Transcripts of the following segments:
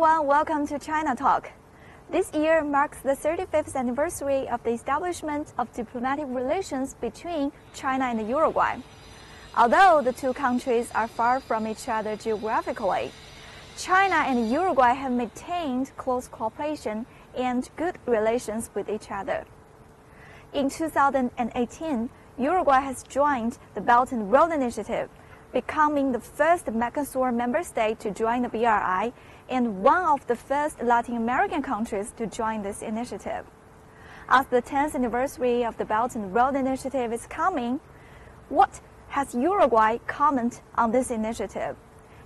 everyone, welcome to China Talk. This year marks the 35th anniversary of the establishment of diplomatic relations between China and Uruguay. Although the two countries are far from each other geographically, China and Uruguay have maintained close cooperation and good relations with each other. In 2018, Uruguay has joined the Belt and Road Initiative, becoming the first Mercosur member state to join the BRI and one of the first Latin American countries to join this initiative. As the 10th anniversary of the Belt and Road Initiative is coming, what has Uruguay comment on this initiative?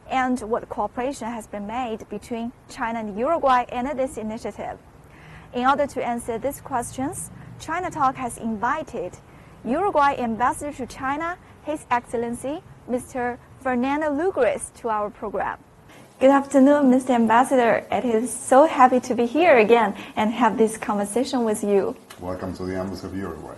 And what cooperation has been made between China and Uruguay and this initiative? In order to answer these questions, China Talk has invited Uruguay Ambassador to China, His Excellency, Mr. Fernando Lugris, to our program. Good afternoon, Mr. Ambassador. It is so happy to be here again and have this conversation with you. Welcome to the Embassy of Uruguay.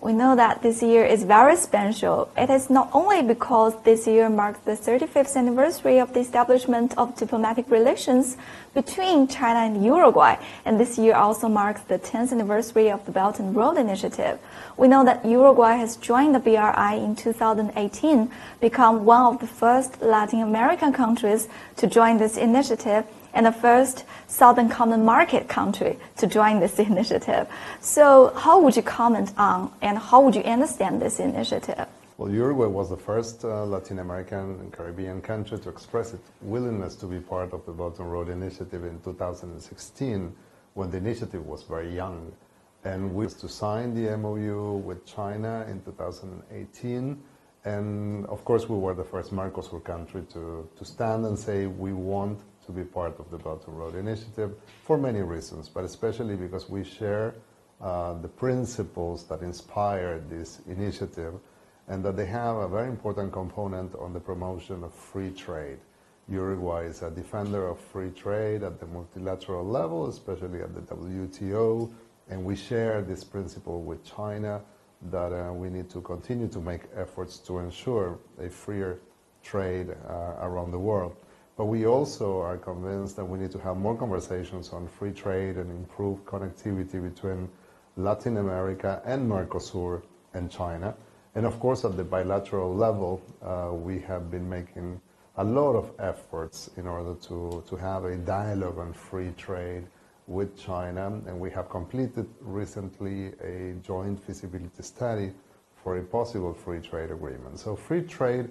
We know that this year is very special. It is not only because this year marks the 35th anniversary of the establishment of diplomatic relations between China and Uruguay, and this year also marks the 10th anniversary of the Belt and Road Initiative. We know that Uruguay has joined the BRI in 2018, become one of the first Latin American countries to join this initiative, and the first Southern Common Market country to join this initiative. So how would you comment on and how would you understand this initiative? Well, Uruguay was the first Latin American and Caribbean country to express its willingness to be part of the Belt and Road Initiative in 2016, when the initiative was very young. And we to sign the MOU with China in 2018. And of course, we were the first Mercosur country to stand and say we want to be part of the Belt and Road Initiative for many reasons, but especially because we share the principles that inspired this initiative and that they have a very important component on the promotion of free trade. Uruguay is a defender of free trade at the multilateral level, especially at the WTO, and we share this principle with China that we need to continue to make efforts to ensure a freer trade around the world. But we also are convinced that we need to have more conversations on free trade and improve connectivity between Latin America and Mercosur and China. And of course, at the bilateral level, we have been making a lot of efforts in order to have a dialogue on free trade with China. And we have completed recently a joint feasibility study for a possible free trade agreement. So free trade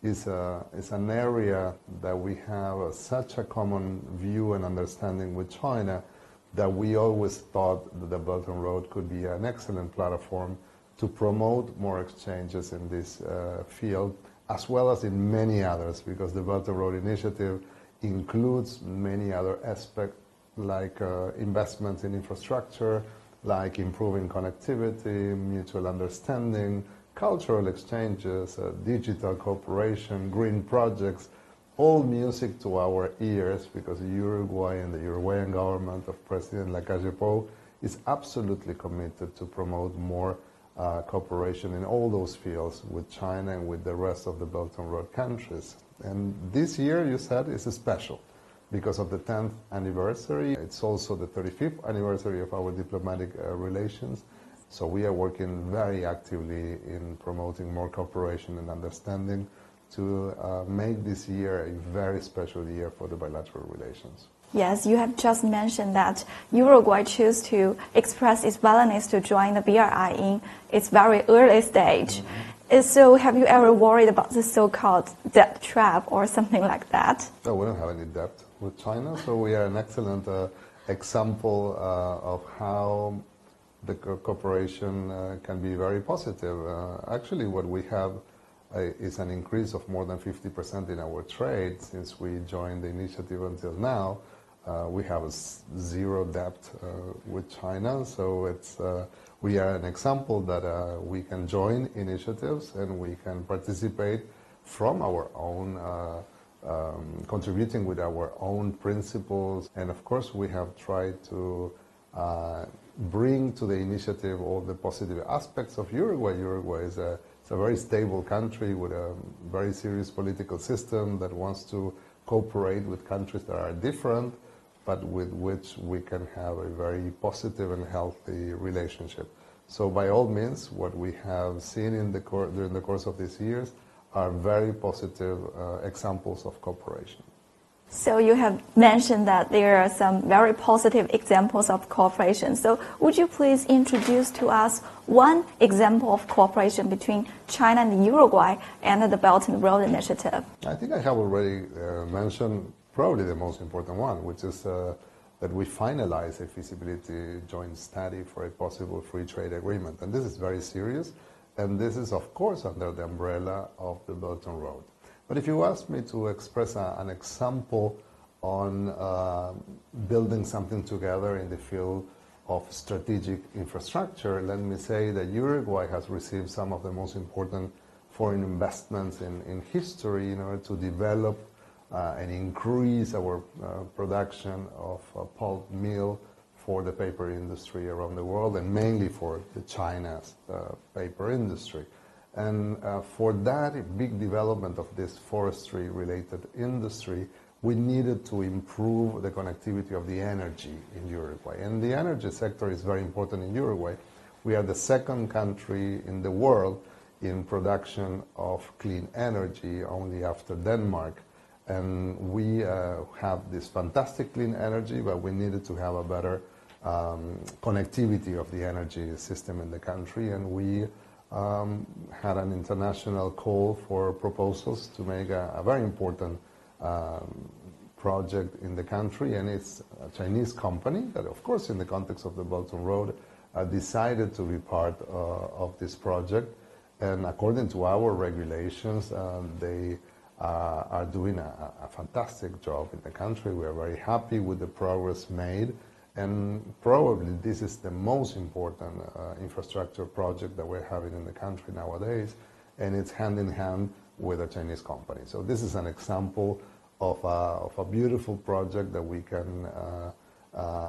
is an area that we have such a common view and understanding with China that we always thought that the Belt and Road could be an excellent platform to promote more exchanges in this field, as well as in many others, because the Belt and Road Initiative includes many other aspects like investments in infrastructure, like improving connectivity, mutual understanding, cultural exchanges, digital cooperation, green projects, all music to our ears, because Uruguay and the Uruguayan government of President Lacalle Pou is absolutely committed to promote more cooperation in all those fields with China and with the rest of the Belt and Road countries. And this year, you said, is special because of the 10th anniversary. It's also the 35th anniversary of our diplomatic relations. So we are working very actively in promoting more cooperation and understanding to make this year a very special year for the bilateral relations. Yes, you have just mentioned that Uruguay chose to express its willingness to join the BRI in its very early stage. Mm-hmm. So have you ever worried about the so-called debt trap or something like that? No, we don't have any debt with China, so we are an excellent example of how the cooperation can be very positive. Actually, what we have is an increase of more than 50% in our trade since we joined the initiative until now. We have a zero debt with China, so we are an example that we can join initiatives and we can participate from our own, contributing with our own principles. And of course, we have tried to bring to the initiative all the positive aspects of Uruguay. Uruguay is a very stable country with a very serious political system that wants to cooperate with countries that are different. but with which we can have a very positive and healthy relationship. So by all means, what we have seen during the course of these years are very positive examples of cooperation. So you have mentioned that there are some very positive examples of cooperation. So would you please introduce to us one example of cooperation between China and Uruguay and the Belt and Road Initiative? I think I have already mentioned probably the most important one, which is that we finalize a feasibility joint study for a possible free trade agreement. And this is very serious, and this is, of course, under the umbrella of the Belt and Road. But if you ask me to express an example on building something together in the field of strategic infrastructure, let me say that Uruguay has received some of the most important foreign investments in history in order to develop and increase our production of pulp mill for the paper industry around the world, and mainly for China's paper industry. And for that big development of this forestry-related industry, we needed to improve the connectivity of the energy in Uruguay. And the energy sector is very important in Uruguay. We are the second country in the world in production of clean energy, only after Denmark. And we have this fantastic clean energy, but we needed to have a better connectivity of the energy system in the country. And we had an international call for proposals to make a very important project in the country, and it's a Chinese company that, of course, in the context of the Belt and Road, decided to be part of this project. And according to our regulations, they are doing a fantastic job in the country. We are very happy with the progress made. And probably this is the most important infrastructure project that we're having in the country nowadays, and it's hand in hand with a Chinese company. So this is an example of a beautiful project that we can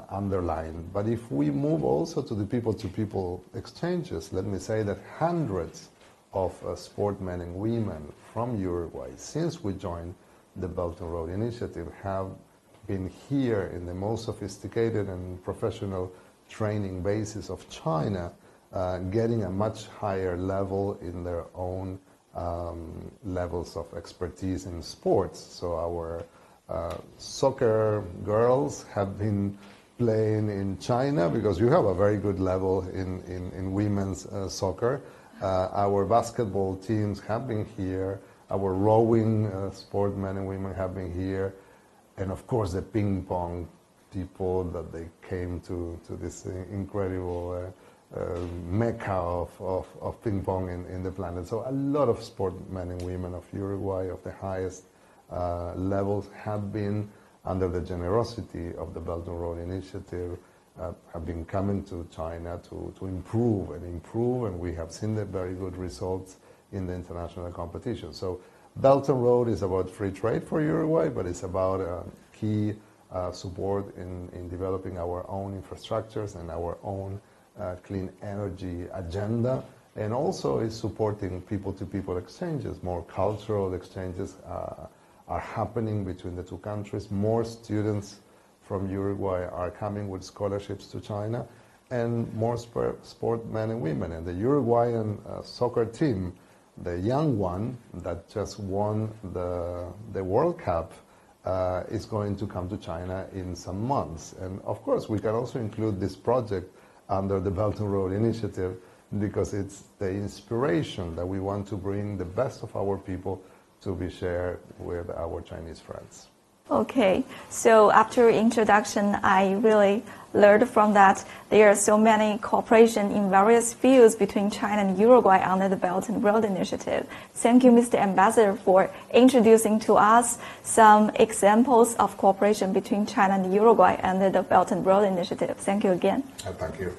underline. But if we move also to the people-to-people exchanges, let me say that hundreds of sportmen and women from Uruguay, since we joined the Belt and Road Initiative, have been here in the most sophisticated and professional training bases of China, getting a much higher level in their own levels of expertise in sports. So our soccer girls have been playing in China because you have a very good level in women's soccer. Our basketball teams have been here. Our rowing sportmen and women have been here. And of course, the ping pong people that they came to this incredible mecca of ping pong in the planet. So a lot of sportmen and women of Uruguay of the highest levels have been, under the generosity of the Belt and Road Initiative, have been coming to China to improve, and we have seen the very good results in the international competition. So Belt and Road is about free trade for Uruguay, but it's about key support in developing our own infrastructures and our own clean energy agenda, and also is supporting people-to-people exchanges. More cultural exchanges are happening between the two countries. More students from Uruguay are coming with scholarships to China, and more sportmen and women. And the Uruguayan soccer team, the young one that just won the World Cup, is going to come to China in some months. And of course, we can also include this project under the Belt and Road Initiative because it's the inspiration that we want to bring the best of our people to be shared with our Chinese friends. Okay, so after introduction, I really learned from that there are so many cooperation in various fields between China and Uruguay under the Belt and Road Initiative. Thank you, Mr. Ambassador, for introducing to us some examples of cooperation between China and Uruguay under the Belt and Road Initiative. Thank you again. Thank you.